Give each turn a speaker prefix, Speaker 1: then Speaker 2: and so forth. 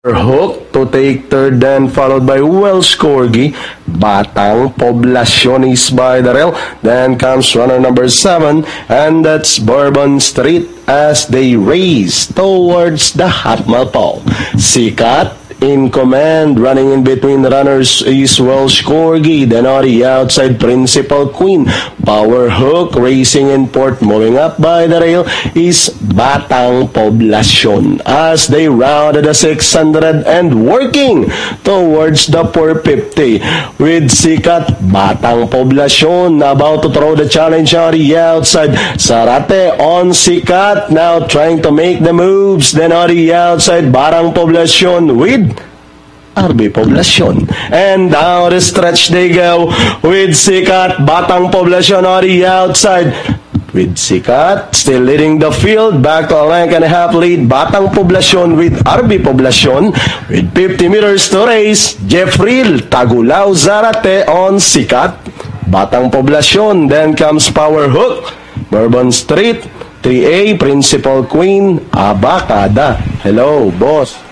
Speaker 1: Hook to take third, then followed by Welsh Corgi. Batang Poblacion is by the rail. Then comes runner number 7, and that's Bourbon Street as they race towards the half mile pole. Sikat in command, running in between the runners is Welsh Corgi, then on the outside Principal Queen. Power Hook racing in port, moving up by the rail is Batang Poblacion as they rounded the 600 and working towards the 450 with Sikat. Batang Poblacion about to throw the challenge on the outside. Sarate on Sikat, now trying to make the moves, then on the outside Batang Poblacion with RB Poblacion. And down the stretch they go with Sikat. Batang Poblacion on the outside with Sikat still leading the field. Back to a length and a half lead. Batang Poblacion with RB Poblacion with 50 meters to race. Jeffrey Tagulao Zarate on Sikat. Batang Poblacion. Then comes Power Hook. Bourbon Street. 3A Principal Queen. Abacada. Hello, boss.